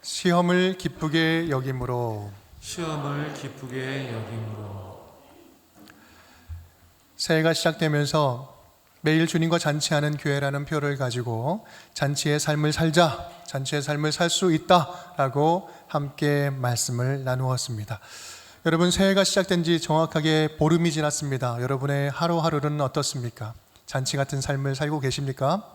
시험을 기쁘게 여김으로. 새해가 시작되면서 매일 주님과 잔치하는 교회라는 표를 가지고 잔치의 삶을 살자, 잔치의 삶을 살 수 있다라고 함께 말씀을 나누었습니다. 여러분, 새해가 시작된 지 정확하게 보름이 지났습니다. 여러분의 하루하루는 어떻습니까? 잔치 같은 삶을 살고 계십니까?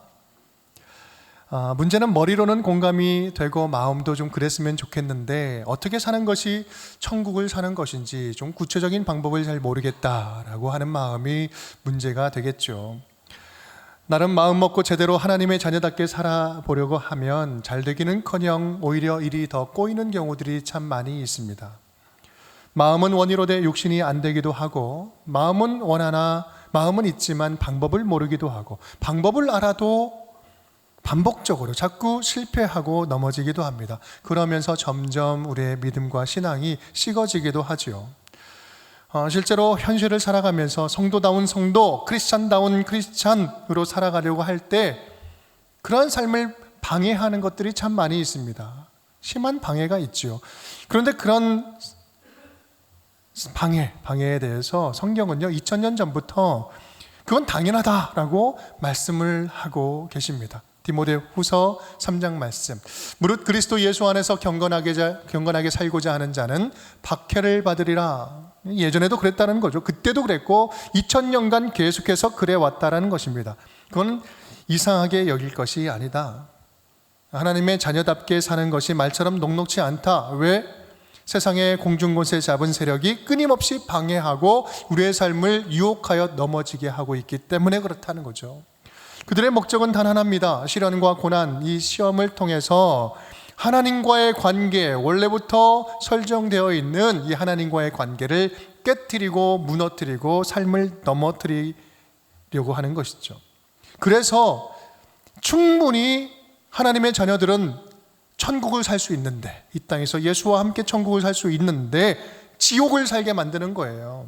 문제는 머리로는 공감이 되고 마음도 좀 그랬으면 좋겠는데 어떻게 사는 것이 천국을 사는 것인지 좀 구체적인 방법을 잘 모르겠다라고 하는 마음이 문제가 되겠죠. 나름 마음 먹고 제대로 하나님의 자녀답게 살아보려고 하면 잘 되기는커녕 오히려 일이 더 꼬이는 경우들이 참 많이 있습니다. 마음은 원이로되 육신이 안 되기도 하고, 마음은 원하나 마음은 있지만 방법을 모르기도 하고, 방법을 알아도 반복적으로 자꾸 실패하고 넘어지기도 합니다. 그러면서 점점 우리의 믿음과 신앙이 식어지기도 하죠. 실제로 현실을 살아가면서 성도다운 성도, 크리스찬다운 크리스찬으로 살아가려고 할 때 그런 삶을 방해하는 것들이 참 많이 있습니다. 심한 방해가 있죠. 그런데 그런 방해에 대해서 성경은요, 2000년 전부터 그건 당연하다라고 말씀을 하고 계십니다. 디모데후서 3장 말씀. 무릇 그리스도 예수 안에서 경건하게 살고자 하는 자는 박해를 받으리라. 예전에도 그랬다는 거죠. 그때도 그랬고 2000년간 계속해서 그래왔다라는 것입니다. 그건 이상하게 여길 것이 아니다. 하나님의 자녀답게 사는 것이 말처럼 녹록지 않다. 왜? 세상의 공중곳에 잡은 세력이 끊임없이 방해하고 우리의 삶을 유혹하여 넘어지게 하고 있기 때문에 그렇다는 거죠. 그들의 목적은 단 하나입니다. 시련과 고난, 이 시험을 통해서 하나님과의 관계, 원래부터 설정되어 있는 이 하나님과의 관계를 깨트리고 무너뜨리고 삶을 넘어뜨리려고 하는 것이죠. 그래서 충분히 하나님의 자녀들은 천국을 살 수 있는데, 이 땅에서 예수와 함께 천국을 살 수 있는데 지옥을 살게 만드는 거예요.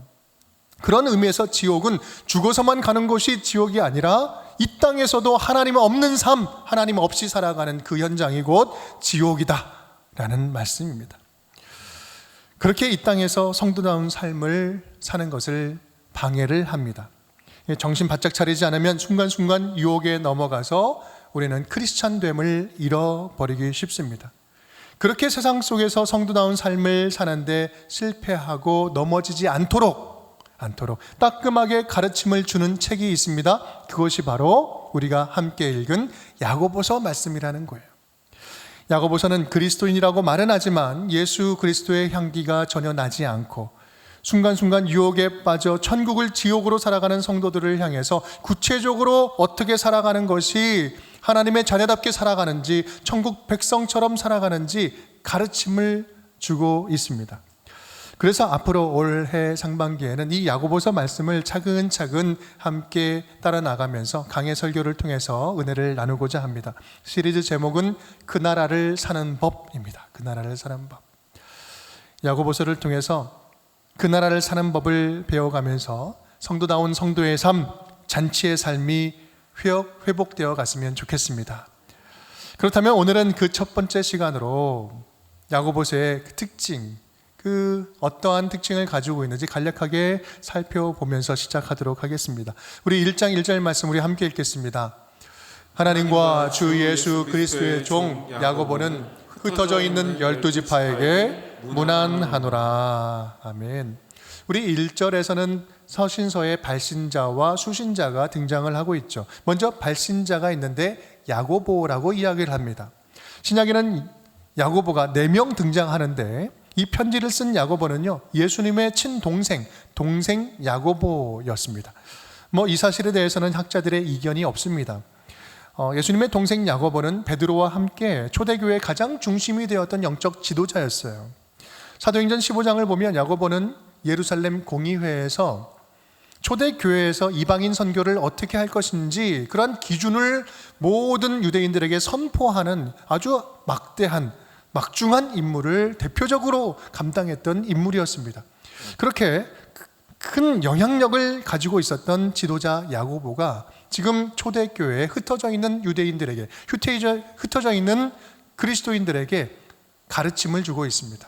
그런 의미에서 지옥은 죽어서만 가는 곳이 지옥이 아니라 이 땅에서도 하나님 없는 삶, 하나님 없이 살아가는 그 현장이 곧 지옥이다라는 말씀입니다. 그렇게 이 땅에서 성도다운 삶을 사는 것을 방해를 합니다. 정신 바짝 차리지 않으면 순간순간 유혹에 넘어가서 우리는 크리스찬됨을 잃어버리기 쉽습니다. 그렇게 세상 속에서 성도다운 삶을 사는데 실패하고 넘어지지 않도록 따끔하게 가르침을 주는 책이 있습니다. 그것이 바로 우리가 함께 읽은 야고보서 말씀이라는 거예요. 야고보서는 그리스도인이라고 말은 하지만 예수 그리스도의 향기가 전혀 나지 않고 순간순간 유혹에 빠져 천국을 지옥으로 살아가는 성도들을 향해서 구체적으로 어떻게 살아가는 것이 하나님의 자녀답게 살아가는지, 천국 백성처럼 살아가는지 가르침을 주고 있습니다. 그래서 앞으로 올해 상반기에는 이 야고보서 말씀을 차근차근 함께 따라 나가면서 강해 설교를 통해서 은혜를 나누고자 합니다. 시리즈 제목은 그 나라를 사는 법입니다. 그 나라를 사는 법. 야고보서를 통해서 그 나라를 사는 법을 배워가면서 성도다운 성도의 삶, 잔치의 삶이 회복되어 갔으면 좋겠습니다. 그렇다면 오늘은 그 첫 번째 시간으로 야고보서의 특징, 어떠한 특징을 가지고 있는지 간략하게 살펴보면서 시작하도록 하겠습니다. 우리 1장 1절 말씀 우리 함께 읽겠습니다. 하나님과 주 예수 그리스도의 종 야고보는 흩어져 있는 12지파에게 문안하노라. 아멘. 우리 1절에서는 서신서의 발신자와 수신자가 등장을 하고 있죠. 먼저 발신자가 있는데 야고보라고 이야기를 합니다. 신약에는 야고보가 4명 등장하는데 이 편지를 쓴 야고보는요, 예수님의 친동생, 동생 야고보였습니다. 이 사실에 대해서는 학자들의 이견이 없습니다. 예수님의 동생 야고보는 베드로와 함께 초대교회의 가장 중심이 되었던 영적 지도자였어요. 사도행전 15장을 보면 야고보는 예루살렘 공의회에서 초대교회에서 이방인 선교를 어떻게 할 것인지 그런 기준을 모든 유대인들에게 선포하는 아주 막중한 임무를 대표적으로 감당했던 인물이었습니다. 그렇게 큰 영향력을 가지고 있었던 지도자 야고보가 지금 초대교회에 흩어져 있는 유대인들에게, 흩어져 있는 그리스도인들에게 가르침을 주고 있습니다.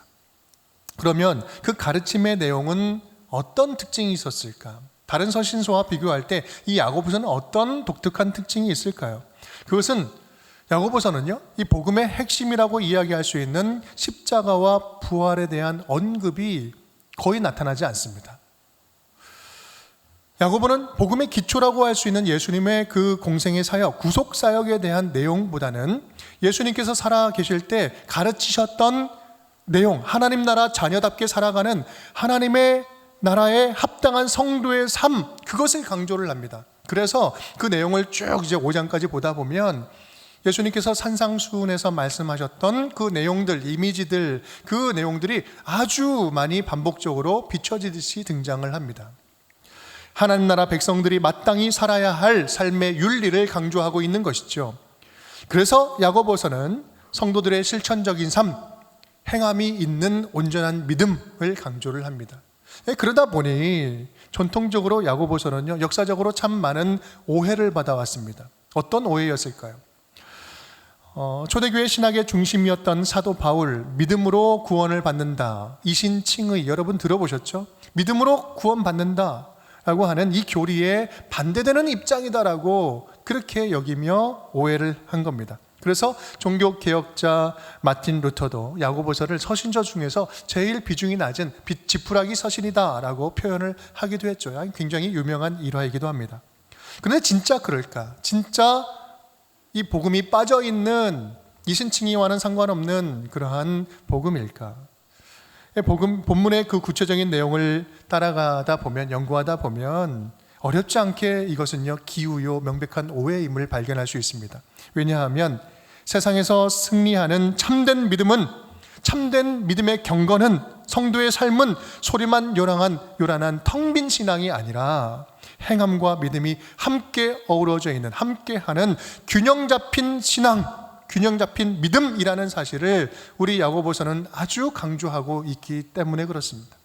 그러면 그 가르침의 내용은 어떤 특징이 있었을까? 다른 서신서와 비교할 때 이 야고보서는 어떤 독특한 특징이 있을까요? 그것은 야고보서는요, 이 복음의 핵심이라고 이야기할 수 있는 십자가와 부활에 대한 언급이 거의 나타나지 않습니다. 야고보는 복음의 기초라고 할 수 있는 예수님의 그 공생의 사역, 구속 사역에 대한 내용보다는 예수님께서 살아 계실 때 가르치셨던 내용, 하나님 나라 자녀답게 살아가는 하나님의 나라에 합당한 성도의 삶, 그것을 강조를 합니다. 그래서 그 내용을 쭉 이제 5장까지 보다 보면 예수님께서 산상수훈에서 말씀하셨던 그 내용들, 이미지들, 그 내용들이 아주 많이 반복적으로 비춰지듯이 등장을 합니다. 하나님 나라 백성들이 마땅히 살아야 할 삶의 윤리를 강조하고 있는 것이죠. 그래서 야고보서는 성도들의 실천적인 삶, 행함이 있는 온전한 믿음을 강조를 합니다. 그러다 보니 전통적으로 야고보서는요, 역사적으로 참 많은 오해를 받아왔습니다. 어떤 오해였을까요? 초대교회 신학의 중심이었던 사도 바울, 믿음으로 구원을 받는다, 이신칭의, 여러분 들어보셨죠? 믿음으로 구원받는다 라고 하는 이 교리에 반대되는 입장이다라고 그렇게 여기며 오해를 한 겁니다. 그래서 종교개혁자 마틴 루터도 야고보서를 서신서 중에서 제일 비중이 낮은 지푸라기 서신이다라고 표현을 하기도 했죠. 굉장히 유명한 일화이기도 합니다. 그런데 진짜 그럴까? 진짜 이 복음이 빠져있는 이신칭의와는 상관없는 그러한 복음일까? 본문의 그 구체적인 내용을 따라가다 보면, 연구하다 보면 어렵지 않게 이것은요, 기우요 명백한 오해임을 발견할 수 있습니다. 왜냐하면 세상에서 승리하는 참된 믿음은, 참된 믿음의 경건은, 성도의 삶은 소리만 요란한 텅 빈 신앙이 아니라 행함과 믿음이 함께 어우러져 있는, 함께하는 균형 잡힌 신앙, 균형 잡힌 믿음이라는 사실을 우리 야고보서는 아주 강조하고 있기 때문에 그렇습니다.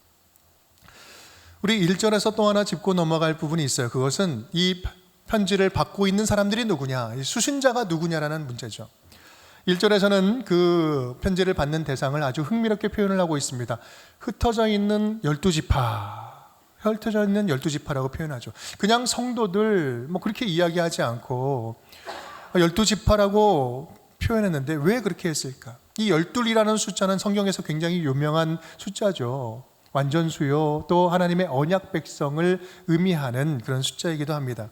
우리 1절에서 또 하나 짚고 넘어갈 부분이 있어요. 그것은 이 편지를 받고 있는 사람들이 누구냐, 수신자가 누구냐라는 문제죠. 1절에서는 그 편지를 받는 대상을 아주 흥미롭게 표현을 하고 있습니다. 흩어져 있는 12지파, 흩어져 있는 12지파라고 표현하죠. 그냥 성도들 그렇게 이야기하지 않고 12지파라고 표현했는데 왜 그렇게 했을까? 이 12이라는 숫자는 성경에서 굉장히 유명한 숫자죠. 완전수요, 또 하나님의 언약 백성을 의미하는 그런 숫자이기도 합니다.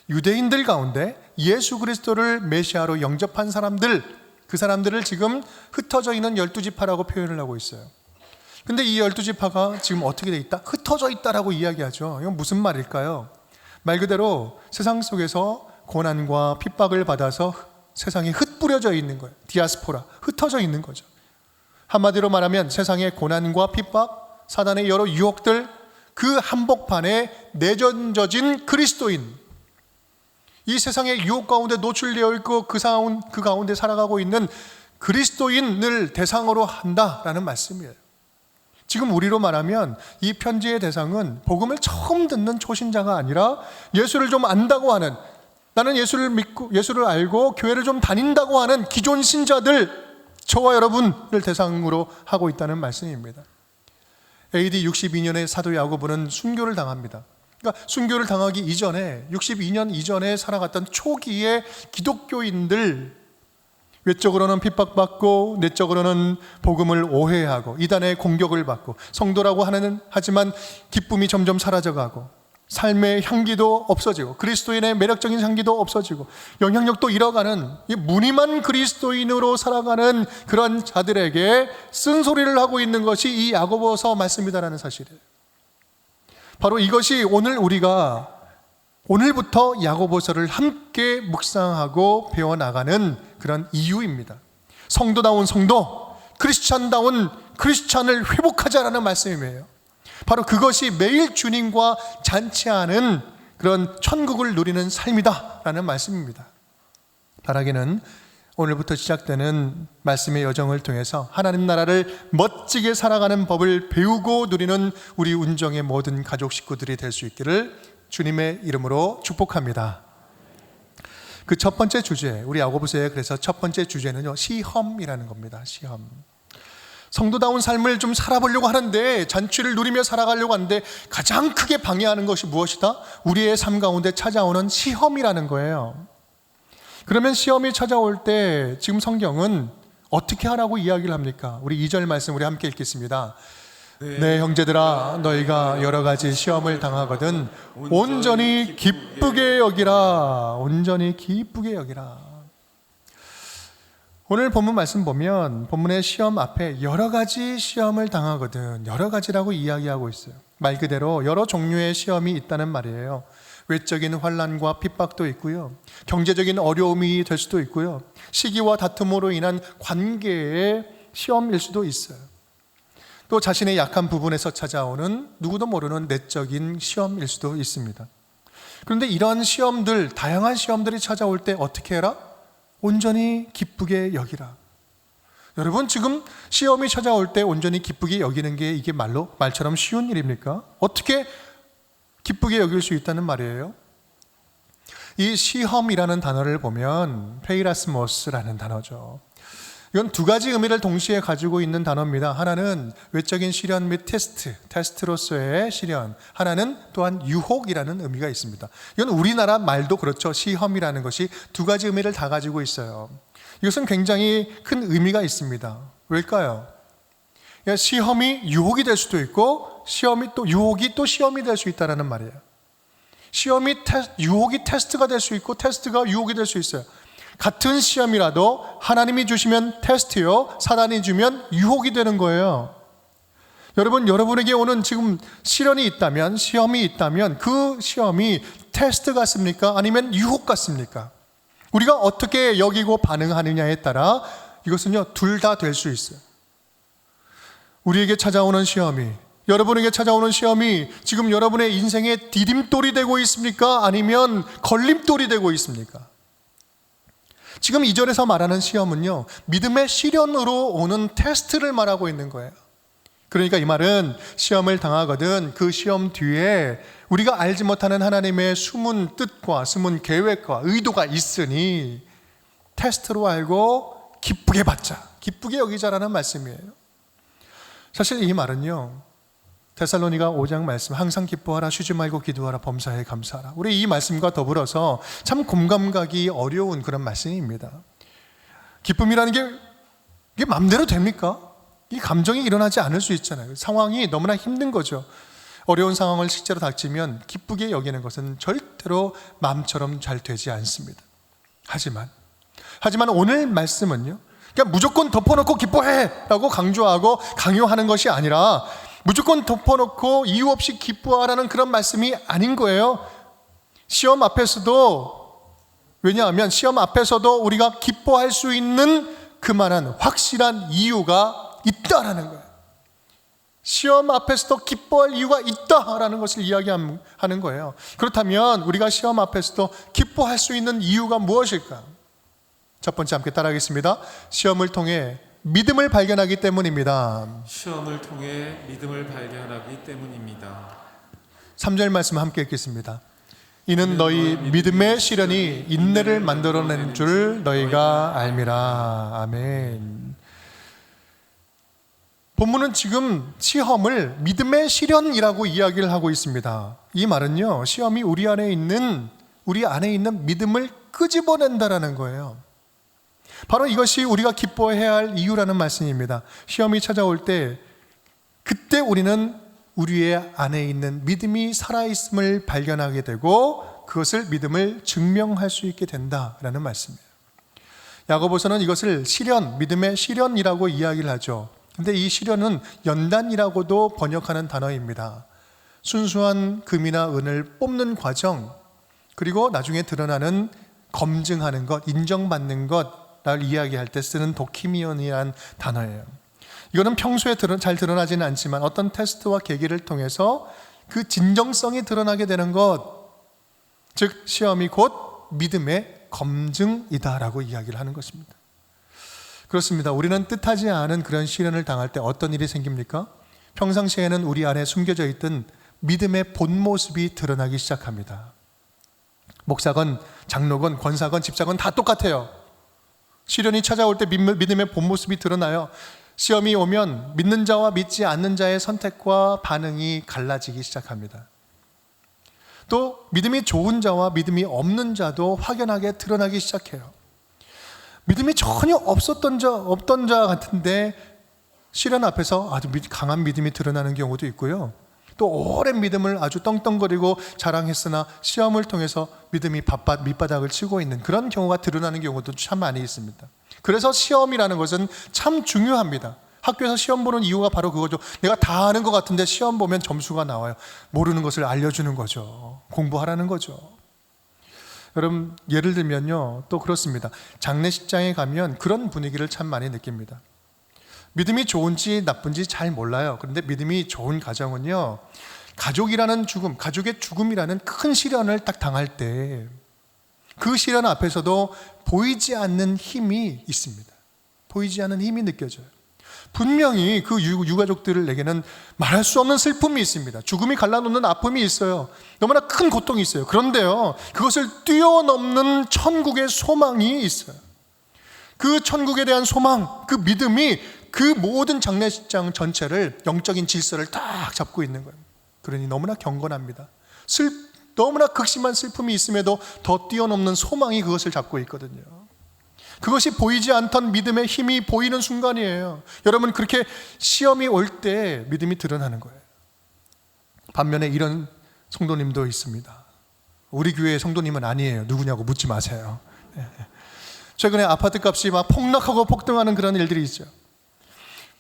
유대인들 가운데 예수 그리스도를 메시아로 영접한 사람들, 그 사람들을 지금 흩어져 있는 12지파라고 표현을 하고 있어요. 근데 이 12지파가 지금 어떻게 돼 있다? 흩어져 있다라고 이야기하죠. 이건 무슨 말일까요? 말 그대로 세상 속에서 고난과 핍박을 받아서 세상에 흩뿌려져 있는 거예요. 디아스포라, 흩어져 있는 거죠. 한마디로 말하면 세상의 고난과 핍박, 사단의 여러 유혹들, 그 한복판에 내던져진 그리스도인, 이 세상의 유혹 가운데 노출되어 있고 그 가운데 살아가고 있는 그리스도인을 대상으로 한다라는 말씀이에요. 지금 우리로 말하면 이 편지의 대상은 복음을 처음 듣는 초신자가 아니라 예수를 좀 안다고 하는, 나는 예수를 믿고 예수를 알고 교회를 좀 다닌다고 하는 기존 신자들, 저와 여러분을 대상으로 하고 있다는 말씀입니다. AD 62년에 사도 야고보는 순교를 당합니다. 그러니까 순교를 당하기 이전에 62년 이전에 살아갔던 초기의 기독교인들, 외적으로는 핍박받고 내적으로는 복음을 오해하고 이단의 공격을 받고 성도라고 하지만 기쁨이 점점 사라져가고 삶의 향기도 없어지고 그리스도인의 매력적인 향기도 없어지고 영향력도 잃어가는 이 무늬만 그리스도인으로 살아가는 그런 자들에게 쓴소리를 하고 있는 것이 이 야고보서 말씀이다라는 사실이에요. 바로 이것이 오늘 우리가 오늘부터 야고보서를 함께 묵상하고 배워나가는 그런 이유입니다. 성도다운 성도, 크리스찬다운 크리스찬을 회복하자라는 말씀이에요. 바로 그것이 매일 주님과 잔치하는 그런 천국을 누리는 삶이다라는 말씀입니다. 바라기는 오늘부터 시작되는 말씀의 여정을 통해서 하나님 나라를 멋지게 살아가는 법을 배우고 누리는 우리 운정의 모든 가족 식구들이 될 수 있기를 주님의 이름으로 축복합니다. 그 첫 번째 주제, 우리 야고보서의 그래서 첫 번째 주제는요, 시험이라는 겁니다. 시험. 성도다운 삶을 좀 살아보려고 하는데, 잔치를 누리며 살아가려고 하는데 가장 크게 방해하는 것이 무엇이다? 우리의 삶 가운데 찾아오는 시험이라는 거예요. 그러면 시험이 찾아올 때 지금 성경은 어떻게 하라고 이야기를 합니까? 우리 2절 말씀 우리 함께 읽겠습니다. 네, 형제들아, 너희가 여러 가지 시험을 당하거든 온전히 기쁘게 여기라. 온전히 기쁘게 여기라. 오늘 본문 말씀 보면 본문의 시험 앞에 여러 가지 시험을 당하거든, 여러 가지라고 이야기하고 있어요. 말 그대로 여러 종류의 시험이 있다는 말이에요. 외적인 환난과 핍박도 있고요, 경제적인 어려움이 될 수도 있고요, 시기와 다툼으로 인한 관계의 시험일 수도 있어요. 또 자신의 약한 부분에서 찾아오는 누구도 모르는 내적인 시험일 수도 있습니다. 그런데 이런 시험들, 다양한 시험들이 찾아올 때 어떻게 해라? 온전히 기쁘게 여기라. 여러분, 지금 시험이 찾아올 때 온전히 기쁘게 여기는 게 이게 말처럼 쉬운 일입니까? 어떻게 기쁘게 여길 수 있다는 말이에요? 이 시험이라는 단어를 보면 페이라스모스라는 단어죠. 이건 두 가지 의미를 동시에 가지고 있는 단어입니다. 하나는 외적인 시련 및 테스트로서의 시련, 하나는 또한 유혹이라는 의미가 있습니다. 이건 우리나라 말도 그렇죠. 시험이라는 것이 두 가지 의미를 다 가지고 있어요. 이것은 굉장히 큰 의미가 있습니다. 왜일까요? 시험이 유혹이 될 수도 있고, 유혹이 또 시험이 될 수 있다는 말이에요. 유혹이 테스트가 될 수 있고, 테스트가 유혹이 될 수 있어요. 같은 시험이라도 하나님이 주시면 테스트요, 사단이 주면 유혹이 되는 거예요. 여러분, 여러분에게 오는 지금 시련이 있다면, 시험이 있다면 그 시험이 테스트 같습니까? 아니면 유혹 같습니까? 우리가 어떻게 여기고 반응하느냐에 따라 이것은요, 둘 다 될 수 있어요. 우리에게 찾아오는 시험이, 여러분에게 찾아오는 시험이 지금 여러분의 인생의 디딤돌이 되고 있습니까? 아니면 걸림돌이 되고 있습니까? 지금 2절에서 말하는 시험은요, 믿음의 시련으로 오는 테스트를 말하고 있는 거예요. 그러니까 이 말은 시험을 당하거든 그 시험 뒤에 우리가 알지 못하는 하나님의 숨은 뜻과 숨은 계획과 의도가 있으니 테스트로 알고 기쁘게 받자, 기쁘게 여기자라는 말씀이에요. 사실 이 말은요, 데살로니가 5장 말씀, 항상 기뻐하라, 쉬지 말고 기도하라, 범사에 감사하라, 우리 이 말씀과 더불어서 참 공감 가기 어려운 그런 말씀입니다. 기쁨이라는 게 이게 마음대로 됩니까? 이 감정이 일어나지 않을 수 있잖아요. 상황이 너무나 힘든 거죠. 어려운 상황을 실제로 닥치면 기쁘게 여기는 것은 절대로 마음처럼 잘 되지 않습니다. 하지만 오늘 말씀은요, 그냥 무조건 덮어놓고 기뻐해 라고 강조하고 강요하는 것이 아니라 무조건 덮어놓고 이유 없이 기뻐하라는 그런 말씀이 아닌 거예요. 시험 앞에서도, 왜냐하면 시험 앞에서도 우리가 기뻐할 수 있는 그만한 확실한 이유가 있다라는 거예요. 시험 앞에서도 기뻐할 이유가 있다라는 것을 이야기하는 거예요. 그렇다면 우리가 시험 앞에서도 기뻐할 수 있는 이유가 무엇일까? 첫 번째 함께 따라하겠습니다. 시험을 통해 믿음을 발견하기 때문입니다. 시험을 통해 믿음을 발견하기 때문입니다. 3절 말씀 함께 읽겠습니다. 이는 너희 믿음의 시련이 인내를 만들어낸 줄 너희가 알미라. 아멘. 본문은 지금 시험을 믿음의 시련이라고 이야기를 하고 있습니다. 이 말은요, 시험이 우리 안에 있는 믿음을 끄집어낸다라는 거예요. 바로 이것이 우리가 기뻐해야 할 이유라는 말씀입니다. 시험이 찾아올 때 그때 우리는 우리의 안에 있는 믿음이 살아있음을 발견하게 되고 그것을 믿음을 증명할 수 있게 된다라는 말씀이에요. 야고보서는 이것을 시련, 믿음의 시련이라고 이야기를 하죠. 근데 이 시련은 연단이라고도 번역하는 단어입니다. 순수한 금이나 은을 뽑는 과정, 그리고 나중에 드러나는 검증하는 것, 인정받는 것을 이야기할 때 쓰는 도키미온이라는 단어예요. 이거는 평소에 잘 드러나지는 않지만 어떤 테스트와 계기를 통해서 그 진정성이 드러나게 되는 것, 즉 시험이 곧 믿음의 검증이다라고 이야기를 하는 것입니다. 그렇습니다. 우리는 뜻하지 않은 그런 시련을 당할 때 어떤 일이 생깁니까? 평상시에는 우리 안에 숨겨져 있던 믿음의 본 모습이 드러나기 시작합니다. 목사건, 장로건, 권사건, 집사건 다 똑같아요. 시련이 찾아올 때 믿음의 본 모습이 드러나요. 시험이 오면 믿는 자와 믿지 않는 자의 선택과 반응이 갈라지기 시작합니다. 또 믿음이 좋은 자와 믿음이 없는 자도 확연하게 드러나기 시작해요. 믿음이 전혀 없던 자 같은데 시련 앞에서 아주 강한 믿음이 드러나는 경우도 있고요. 또 오랜 믿음을 아주 떵떵거리고 자랑했으나 시험을 통해서 믿음이 밑바닥을 치고 있는 그런 경우가 드러나는 경우도 참 많이 있습니다. 그래서 시험이라는 것은 참 중요합니다. 학교에서 시험 보는 이유가 바로 그거죠. 내가 다 아는 것 같은데 시험 보면 점수가 나와요. 모르는 것을 알려주는 거죠. 공부하라는 거죠. 여러분, 예를 들면요, 또 그렇습니다. 장례식장에 가면 그런 분위기를 참 많이 느낍니다. 믿음이 좋은지 나쁜지 잘 몰라요. 그런데 믿음이 좋은 가정은요, 가족이라는 죽음, 가족의 죽음이라는 큰 시련을 딱 당할 때 그 시련 앞에서도 보이지 않는 힘이 있습니다. 보이지 않는 힘이 느껴져요. 분명히 그 유가족들에게는 말할 수 없는 슬픔이 있습니다. 죽음이 갈라놓는 아픔이 있어요. 너무나 큰 고통이 있어요. 그런데요, 그것을 뛰어넘는 천국의 소망이 있어요. 그 천국에 대한 소망, 그 믿음이 그 모든 장례식장 전체를, 영적인 질서를 딱 잡고 있는 거예요. 그러니 너무나 경건합니다. 너무나 극심한 슬픔이 있음에도 더 뛰어넘는 소망이 그것을 잡고 있거든요. 그것이 보이지 않던 믿음의 힘이 보이는 순간이에요. 여러분, 그렇게 시험이 올 때 믿음이 드러나는 거예요. 반면에 이런 성도님도 있습니다. 우리 교회의 성도님은 아니에요. 누구냐고 묻지 마세요. 최근에 아파트 값이 막 폭락하고 폭등하는 그런 일들이 있죠.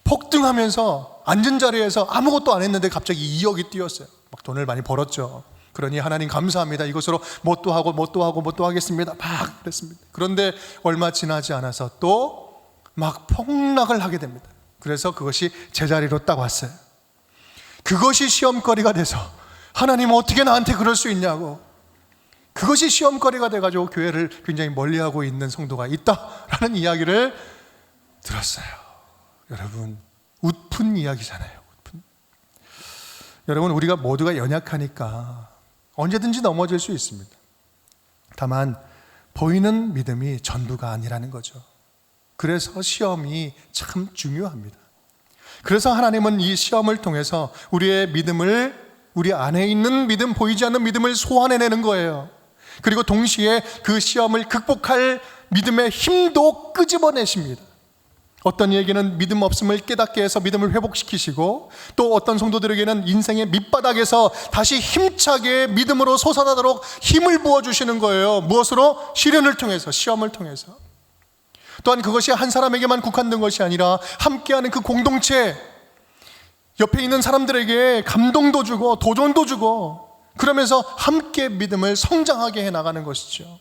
폭등하면서 앉은 자리에서 아무것도 안 했는데 갑자기 2억이 뛰었어요. 막 돈을 많이 벌었죠. 그러니 하나님 감사합니다. 이것으로 뭣도 하고 뭣도 하겠습니다. 막 그랬습니다. 그런데 얼마 지나지 않아서 또 막 폭락을 하게 됩니다. 그래서 그것이 제자리로 딱 왔어요. 그것이 시험거리가 돼서 하나님 어떻게 나한테 그럴 수 있냐고, 그것이 시험거리가 돼가지고 교회를 굉장히 멀리하고 있는 성도가 있다라는 이야기를 들었어요. 여러분, 웃픈 이야기잖아요. 웃픈. 여러분, 우리가 모두가 연약하니까 언제든지 넘어질 수 있습니다. 다만 보이는 믿음이 전부가 아니라는 거죠. 그래서 시험이 참 중요합니다. 그래서 하나님은 이 시험을 통해서 우리의 믿음을, 우리 안에 있는 믿음, 보이지 않는 믿음을 소환해내는 거예요. 그리고 동시에 그 시험을 극복할 믿음의 힘도 끄집어내십니다. 어떤 이에게는 믿음 없음을 깨닫게 해서 믿음을 회복시키시고, 또 어떤 성도들에게는 인생의 밑바닥에서 다시 힘차게 믿음으로 솟아나도록 힘을 부어주시는 거예요. 무엇으로? 시련을 통해서, 시험을 통해서. 또한 그것이 한 사람에게만 국한된 것이 아니라 함께하는 그 공동체, 옆에 있는 사람들에게 감동도 주고 도전도 주고, 그러면서 함께 믿음을 성장하게 해나가는 것이죠.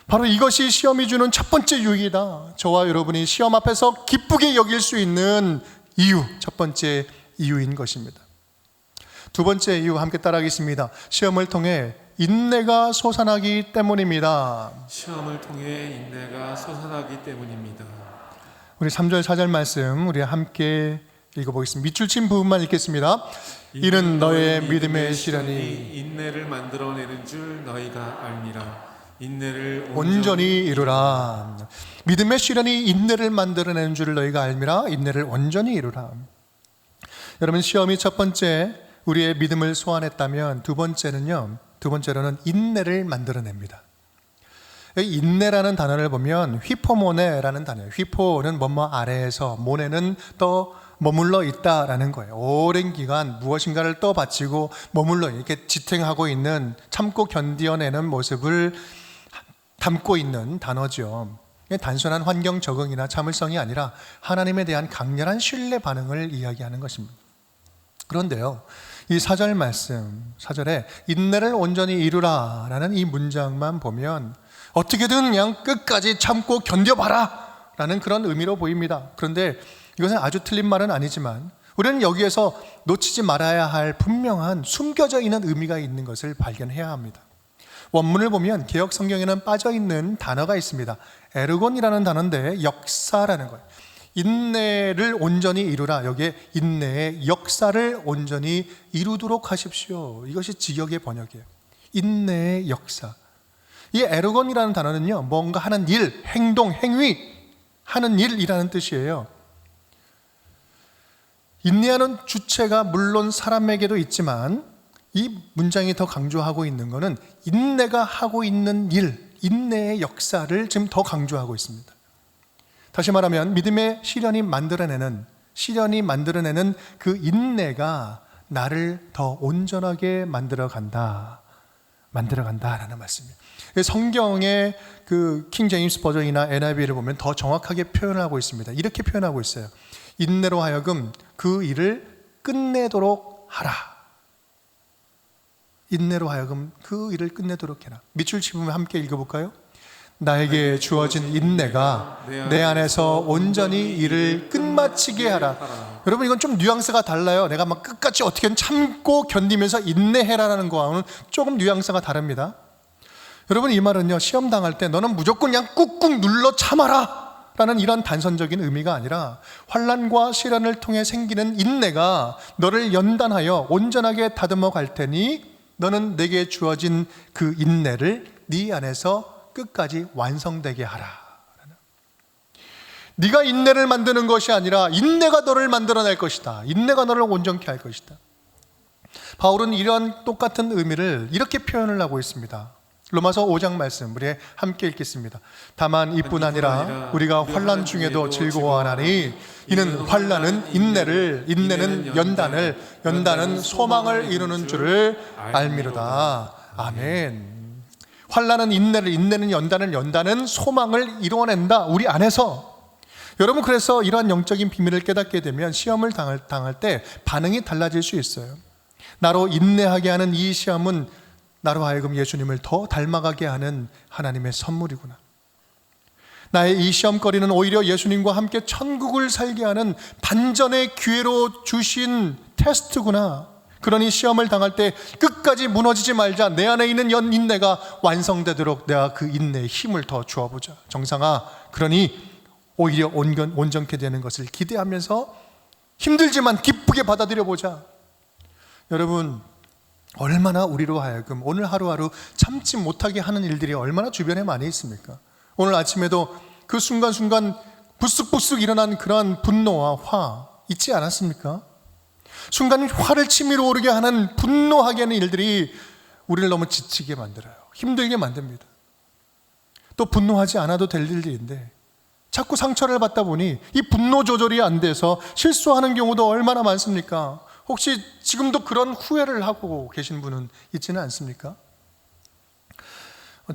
바로 이것이 시험이 주는 첫 번째 유익이다. 저와 여러분이 시험 앞에서 기쁘게 여길 수 있는 이유, 첫 번째 이유인 것입니다. 두 번째 이유 함께 따라하겠습니다. 시험을 통해 인내가 솟아나기 때문입니다. 시험을 통해 인내가 솟아나기 때문입니다. 우리 3절 4절 말씀 우리 함께 읽어보겠습니다. 밑줄 친 부분만 읽겠습니다. 이는 너의 믿음의 시련이 인내를 만들어내는 줄 너희가 알미라. 인내를 온전히 이루라. 믿음의 시련이 인내를 만들어내는 줄 너희가 알미라. 인내를 온전히 이루라. 여러분, 시험이 첫 번째 우리의 믿음을 소환했다면 두 번째로는 인내를 만들어냅니다. 인내라는 단어를 보면 휘포모네라는 단어예요. 휘포는 뭐뭐 아래에서, 모네는 또 머물러 있다라는 거예요. 오랜 기간 무엇인가를 또 바치고 머물러 이렇게 지탱하고 있는, 참고 견디어내는 모습을 담고 있는 단어죠. 단순한 환경 적응이나 참을성이 아니라 하나님에 대한 강렬한 신뢰 반응을 이야기하는 것입니다. 그런데요, 이 4절 말씀, 4절에 인내를 온전히 이루라 라는 이 문장만 보면 어떻게든 그냥 끝까지 참고 견뎌봐라 라는 그런 의미로 보입니다. 그런데 이것은 아주 틀린 말은 아니지만 우리는 여기에서 놓치지 말아야 할 분명한 숨겨져 있는 의미가 있는 것을 발견해야 합니다. 원문을 보면 개역 성경에는 빠져있는 단어가 있습니다. 에르곤이라는 단어인데 역사라는 거예요. 인내를 온전히 이루라. 여기에 인내의 역사를 온전히 이루도록 하십시오. 이것이 직역의 번역이에요. 인내의 역사. 이 에르곤이라는 단어는요, 뭔가 하는 일, 행동, 행위, 하는 일이라는 뜻이에요. 인내하는 주체가 물론 사람에게도 있지만 이 문장이 더 강조하고 있는 것은 인내가 하고 있는 일, 인내의 역사를 지금 더 강조하고 있습니다. 다시 말하면 믿음의 시련이 만들어내는 그 인내가 나를 더 온전하게 만들어간다라는 말씀이에요. 성경의 그 킹 제임스 버전이나 NIV를 보면 더 정확하게 표현하고 있습니다. 이렇게 표현하고 있어요. 인내로 하여금 그 일을 끝내도록 하라. 인내로 하여금 그 일을 끝내도록 해라. 밑줄 짚으면 함께 읽어볼까요? 나에게 주어진 인내가 내 안에서 온전히 일을 끝마치게 하라. 여러분, 이건 좀 뉘앙스가 달라요. 내가 막 끝까지 어떻게든 참고 견디면서 인내해라라는 거와는 조금 뉘앙스가 다릅니다. 여러분, 이 말은요, 시험 당할 때 너는 무조건 그냥 꾹꾹 눌러 참아라 라는 이런 단선적인 의미가 아니라 환난과 시련을 통해 생기는 인내가 너를 연단하여 온전하게 다듬어 갈 테니 너는 내게 주어진 그 인내를 네 안에서 끝까지 완성되게 하라. 네가 인내를 만드는 것이 아니라 인내가 너를 만들어낼 것이다. 인내가 너를 온전케 할 것이다. 바울은 이런 똑같은 의미를 이렇게 표현을 하고 있습니다. 로마서 5장 말씀 우리 함께 읽겠습니다. 다만 이뿐 아니라 우리가 환난 중에도 즐거워하나니 이는 환난은 인내를, 인내는 연단을, 연단은 소망을 이루는 줄을 알미로다. 아멘. 환난은 인내를, 인내는 연단을, 연단은 소망을 이루어낸다. 우리 안에서. 여러분, 그래서 이러한 영적인 비밀을 깨닫게 되면 시험을 당할 때 반응이 달라질 수 있어요. 나로 인내하게 하는 이 시험은 나로 하여금 예수님을 더 닮아가게 하는 하나님의 선물이구나. 나의 이 시험거리는 오히려 예수님과 함께 천국을 살게 하는 반전의 기회로 주신 테스트구나. 그러니 시험을 당할 때 끝까지 무너지지 말자. 내 안에 있는 인내가 완성되도록 내가 그 인내에 힘을 더 주어보자. 정상아, 그러니 오히려 온전케 되는 것을 기대하면서 힘들지만 기쁘게 받아들여보자. 여러분, 얼마나 우리로 하여금 오늘 하루하루 참지 못하게 하는 일들이 얼마나 주변에 많이 있습니까? 오늘 아침에도 그 순간순간 부쓱부쓱 일어난 그러한 분노와 화 있지 않았습니까? 순간 화를 치밀어 오르게 하는 분노하게 하는 일들이 우리를 너무 지치게 만들어요. 힘들게 만듭니다. 또 분노하지 않아도 될 일인데 자꾸 상처를 받다 보니 이 분노 조절이 안 돼서 실수하는 경우도 얼마나 많습니까? 혹시 지금도 그런 후회를 하고 계신 분은 있지는 않습니까?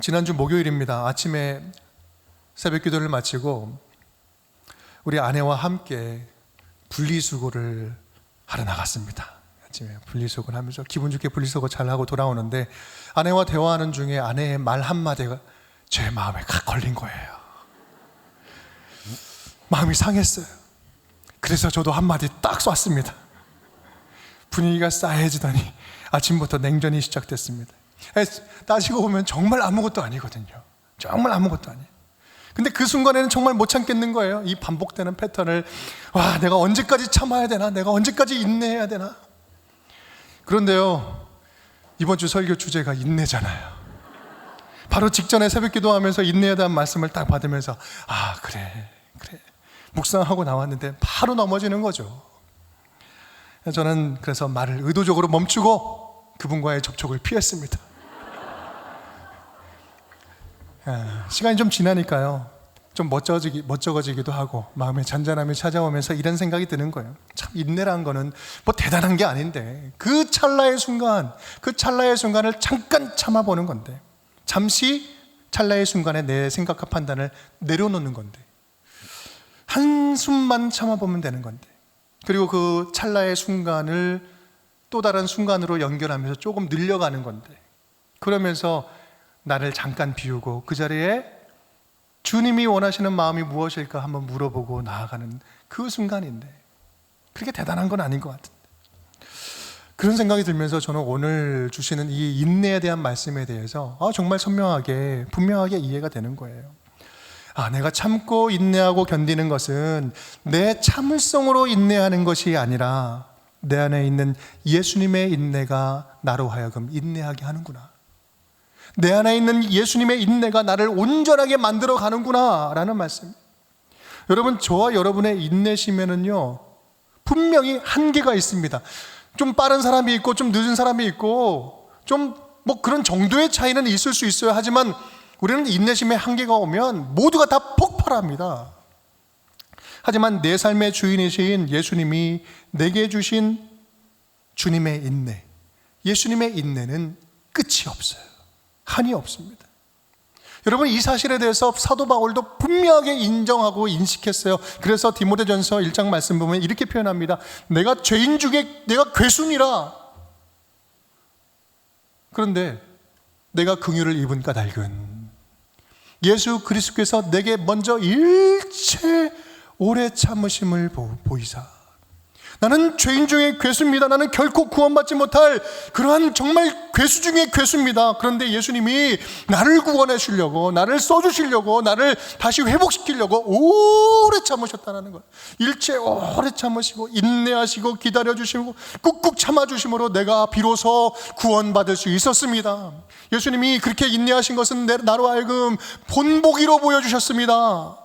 지난주 목요일입니다. 아침에 새벽 기도를 마치고 우리 아내와 함께 분리수거를 하러 나갔습니다. 아침에 분리수거를 하면서 기분 좋게 분리수거 잘하고 돌아오는데 아내와 대화하는 중에 아내의 말 한마디가 제 마음에 칵 걸린 거예요. 마음이 상했어요. 그래서 저도 한마디 딱 쐈습니다. 분위기가 싸해지더니 아침부터 냉전이 시작됐습니다. 따지고 보면 정말 아무것도 아니거든요. 정말 아무것도 아니에요. 근데 그 순간에는 정말 못 참겠는 거예요. 이 반복되는 패턴을. 와, 내가 언제까지 참아야 되나? 내가 언제까지 인내해야 되나? 그런데요, 이번 주 설교 주제가 인내잖아요. 바로 직전에 새벽 기도하면서 인내에 대한 말씀을 딱 받으면서 아, 그래 묵상하고 나왔는데 바로 넘어지는 거죠. 저는 그래서 말을 의도적으로 멈추고 그분과의 접촉을 피했습니다. 시간이 좀 지나니까요, 좀 멋쩍어지기도 하고 마음에 잔잔함이 찾아오면서 이런 생각이 드는 거예요. 참, 인내란 거는 뭐 대단한 게 아닌데 그 찰나의 순간을 잠깐 참아보는 건데, 잠시 찰나의 순간에 내 생각과 판단을 내려놓는 건데, 한숨만 참아보면 되는 건데, 그리고 그 찰나의 순간을 또 다른 순간으로 연결하면서 조금 늘려가는 건데, 그러면서 나를 잠깐 비우고 그 자리에 주님이 원하시는 마음이 무엇일까 한번 물어보고 나아가는 그 순간인데, 그렇게 대단한 건 아닌 것 같은데, 그런 생각이 들면서 저는 오늘 주시는 이 인내에 대한 말씀에 대해서 정말 선명하게 분명하게 이해가 되는 거예요. 내가 참고 인내하고 견디는 것은 내 참을성으로 인내하는 것이 아니라 내 안에 있는 예수님의 인내가 나로 하여금 인내하게 하는구나. 내 안에 있는 예수님의 인내가 나를 온전하게 만들어 가는구나 라는 말씀. 여러분, 저와 여러분의 인내심에는요, 분명히 한계가 있습니다. 좀 빠른 사람이 있고 좀 늦은 사람이 있고 좀 뭐 그런 정도의 차이는 있을 수 있어요. 하지만 우리는 인내심의 한계가 오면 모두가 다 폭발합니다. 하지만 내 삶의 주인이신 예수님이 내게 주신 주님의 인내, 예수님의 인내는 끝이 없어요. 한이 없습니다. 여러분, 이 사실에 대해서 사도 바울도 분명하게 인정하고 인식했어요. 그래서 디모데전서 1장 말씀 보면 이렇게 표현합니다. 내가 죄인 중에 내가 괴순이라. 그런데 내가 긍휼을 입은 까닭은 예수 그리스도께서 내게 먼저 일체 오래 참으심을 보이사 나는 죄인 중에 괴수입니다. 나는 결코 구원받지 못할 그러한 정말 괴수 중에 괴수입니다. 그런데 예수님이 나를 구원해 주려고, 나를 써주시려고, 나를 다시 회복시키려고 오래 참으셨다는 거예요. 일체 오래 참으시고 인내하시고 기다려주시고 꾹꾹 참아주심으로 내가 비로소 구원받을 수 있었습니다. 예수님이 그렇게 인내하신 것은 나로 하여금 본보기로 보여주셨습니다.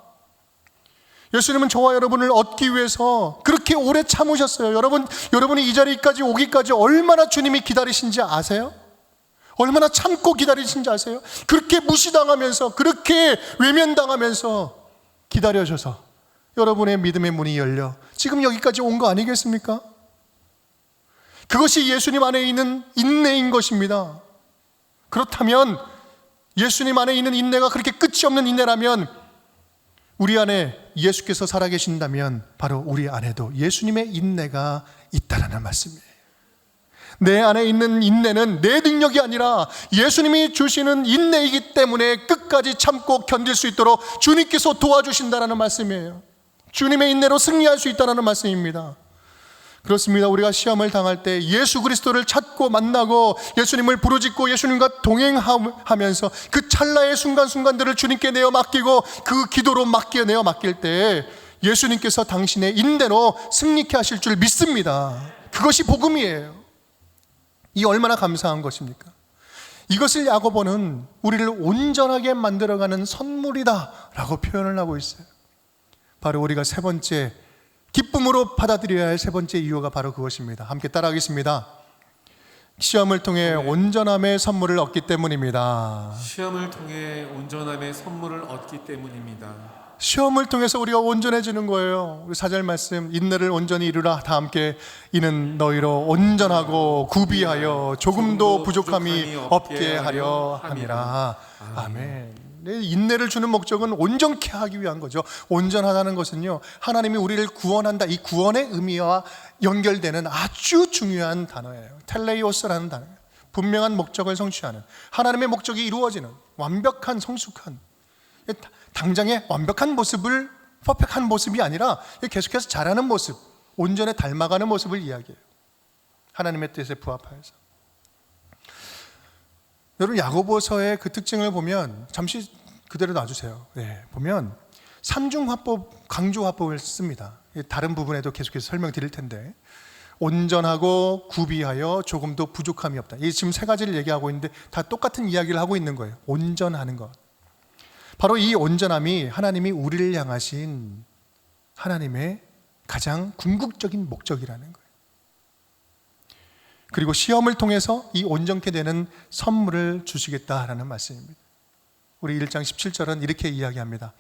예수님은 저와 여러분을 얻기 위해서 그렇게 오래 참으셨어요. 여러분이 이 자리까지 오기까지 얼마나 주님이 기다리신지 아세요? 얼마나 참고 기다리신지 아세요? 그렇게 무시당하면서, 그렇게 외면당하면서 기다려줘서 여러분의 믿음의 문이 열려 지금 여기까지 온 거 아니겠습니까? 그것이 예수님 안에 있는 인내인 것입니다. 그렇다면 예수님 안에 있는 인내가 그렇게 끝이 없는 인내라면 우리 안에 예수께서 살아계신다면 바로 우리 안에도 예수님의 인내가 있다라는 말씀이에요. 내 안에 있는 인내는 내 능력이 아니라 예수님이 주시는 인내이기 때문에 끝까지 참고 견딜 수 있도록 주님께서 도와주신다라는 말씀이에요. 주님의 인내로 승리할 수 있다라는 말씀입니다. 그렇습니다. 우리가 시험을 당할 때 예수 그리스도를 찾고 만나고 예수님을 부르짖고 예수님과 동행하면서 그 찰나의 순간순간들을 주님께 내어 맡기고 그 기도로 내어 맡길 때 예수님께서 당신의 인내로 승리케 하실 줄 믿습니다. 그것이 복음이에요. 이 얼마나 감사한 것입니까? 이것을 야고보는 우리를 온전하게 만들어가는 선물이다 라고 표현을 하고 있어요. 바로 우리가 세 번째 기쁨으로 받아들여야 할 세 번째 이유가 바로 그것입니다. 함께 따라하겠습니다. 시험을 통해 온전함의 선물을 얻기 때문입니다. 시험을 통해 온전함의 선물을 얻기 때문입니다. 시험을 통해서 우리가 온전해지는 거예요. 우리 4절 말씀, 인내를 온전히 이루라. 다 함께 이는 너희로 온전하고 구비하여 조금도 부족함이 없게 하려 함이라. 아멘. 인내를 주는 목적은 온전케 하기 위한 거죠. 온전하다는 것은요, 하나님이 우리를 구원한다, 이 구원의 의미와 연결되는 아주 중요한 단어예요. 텔레이오스라는 단어예요. 분명한 목적을 성취하는, 하나님의 목적이 이루어지는 완벽한, 성숙한, 당장의 완벽한 모습을, 퍼펙트한 모습이 아니라 계속해서 자라는 모습, 온전에 닮아가는 모습을 이야기해요. 하나님의 뜻에 부합하여서. 여러분, 야고보서의 그 특징을 보면 잠시 그대로 놔주세요. 네, 보면 삼중화법, 강조화법을 씁니다. 다른 부분에도 계속해서 설명드릴 텐데, 온전하고 구비하여 조금도 부족함이 없다. 이 지금 세 가지를 얘기하고 있는데 다 똑같은 이야기를 하고 있는 거예요. 온전하는 것. 바로 이 온전함이 하나님이 우리를 향하신 하나님의 가장 궁극적인 목적이라는 거예요. 그리고 시험을 통해서 이 온전케 되는 선물을 주시겠다라는 말씀입니다. 우리 1장 17절은 이렇게 이야기합니다.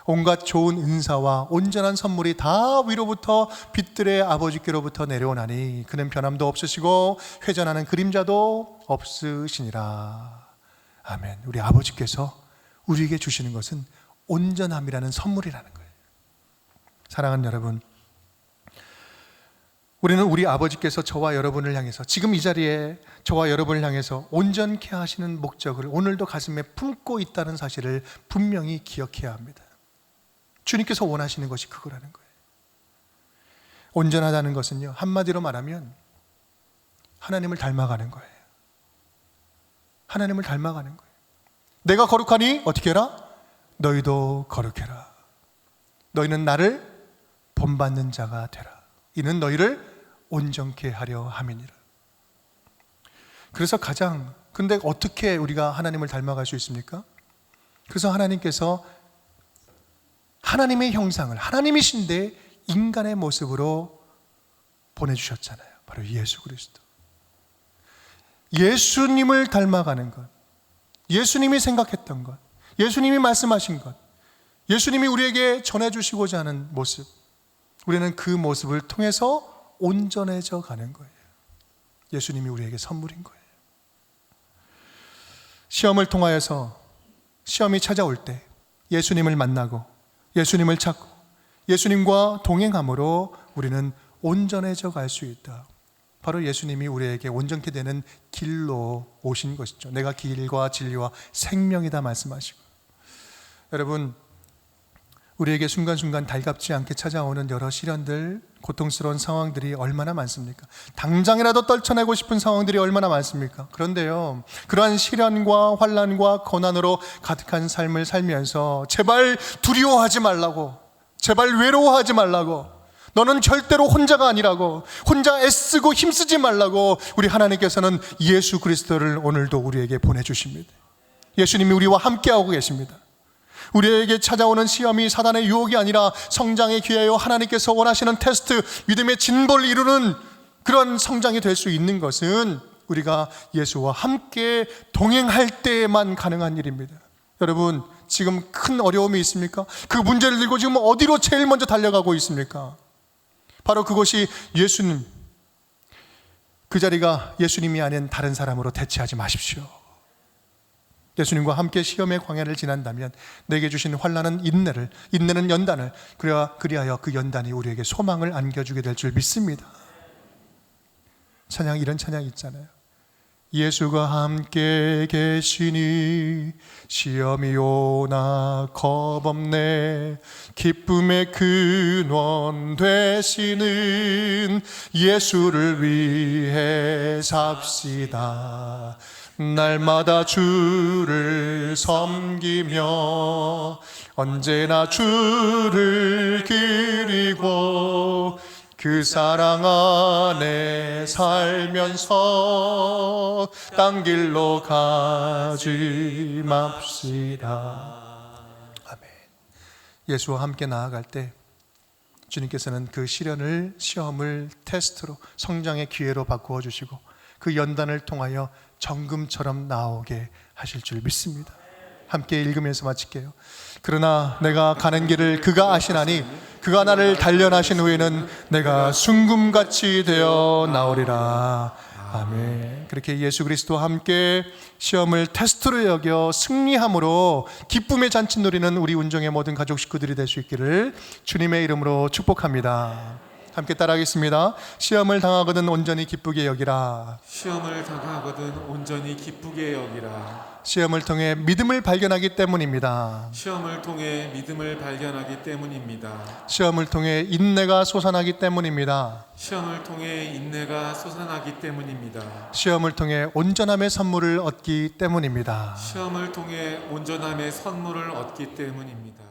온갖 좋은 은사와 온전한 선물이 다 위로부터 빛들의 아버지께로부터 내려오나니 그는 변함도 없으시고 회전하는 그림자도 없으시니라. 아멘. 우리 아버지께서 우리에게 주시는 것은 온전함이라는 선물이라는 거예요. 사랑하는 여러분, 우리는 우리 아버지께서 저와 여러분을 향해서, 지금 이 자리에 저와 여러분을 향해서 온전케 하시는 목적을 오늘도 가슴에 품고 있다는 사실을 분명히 기억해야 합니다. 주님께서 원하시는 것이 그거라는 거예요. 온전하다는 것은요, 한마디로 말하면 하나님을 닮아가는 거예요. 하나님을 닮아가는 거예요. 내가 거룩하니 어떻게 해라? 너희도 거룩해라. 너희는 나를 본받는 자가 되라. 이는 너희를 온전케 하려 함이니라. 그래서 근데 어떻게 우리가 하나님을 닮아갈 수 있습니까? 그래서 하나님께서 하나님의 형상을, 하나님이신데 인간의 모습으로 보내주셨잖아요. 바로 예수 그리스도. 예수님을 닮아가는 것, 예수님이 생각했던 것, 예수님이 말씀하신 것, 예수님이 우리에게 전해주시고자 하는 모습, 우리는 그 모습을 통해서 온전해져 가는 거예요. 예수님이 우리에게 선물인 거예요. 시험을 통하여서 시험이 찾아올 때 예수님을 만나고 예수님을 찾고 예수님과 동행함으로 우리는 온전해져 갈 수 있다. 바로 예수님이 우리에게 온전케 되는 길로 오신 것이죠. 내가 길과 진리와 생명이다 말씀하시고, 여러분, 우리에게 순간순간 달갑지 않게 찾아오는 여러 시련들, 고통스러운 상황들이 얼마나 많습니까? 당장이라도 떨쳐내고 싶은 상황들이 얼마나 많습니까? 그런데요, 그러한 시련과 환난과 고난으로 가득한 삶을 살면서 제발 두려워하지 말라고, 제발 외로워하지 말라고, 너는 절대로 혼자가 아니라고, 혼자 애쓰고 힘쓰지 말라고 우리 하나님께서는 예수 그리스도를 오늘도 우리에게 보내주십니다. 예수님이 우리와 함께하고 계십니다. 우리에게 찾아오는 시험이 사단의 유혹이 아니라 성장의 기회요, 하나님께서 원하시는 테스트, 믿음의 진보를 이루는 그런 성장이 될 수 있는 것은 우리가 예수와 함께 동행할 때에만 가능한 일입니다. 여러분, 지금 큰 어려움이 있습니까? 그 문제를 들고 지금 어디로 제일 먼저 달려가고 있습니까? 바로 그것이 예수님, 그 자리가 예수님이 아닌 다른 사람으로 대체하지 마십시오. 예수님과 함께 시험의 광야를 지난다면 내게 주신 환난은 인내는 연단을, 그리하여 그 연단이 우리에게 소망을 안겨주게 될 줄 믿습니다. 찬양, 이런 찬양 있잖아요. 예수가 함께 계시니 시험이 오나 겁없네, 기쁨의 근원 되시는 예수를 위해 삽시다. 날마다 주를 섬기며 언제나 주를 그리고 그 사랑 안에 살면서 딴 길로 가지 맙시다. 아멘. 예수와 함께 나아갈 때 주님께서는 그 시험을 테스트로, 성장의 기회로 바꾸어 주시고 그 연단을 통하여 정금처럼 나오게 하실 줄 믿습니다. 함께 읽으면서 마칠게요. 그러나 내가 가는 길을 그가 아시나니 그가 나를 단련하신 후에는 내가 순금같이 되어 나오리라. 아멘. 그렇게 예수 그리스도와 함께 시험을 테스트로 여겨 승리함으로 기쁨의 잔치 누리는 우리 운정의 모든 가족 식구들이 될 수 있기를 주님의 이름으로 축복합니다. 함께 따라하겠습니다. 시험을 당하거든 온전히 기쁘게 여기라. 시험을 당하거든 온전히 기쁘게 여기라. 시험을 통해 믿음을 발견하기 때문입니다. 시험을 통해 믿음을 발견하기 때문입니다. 시험을 통해 인내가 솟아나기 때문입니다. 시험을 통해 인내가 솟아나기 때문입니다. 시험을 통해 온전함의 선물을 얻기 때문입니다. 시험을 통해 온전함의 선물을 얻기 때문입니다.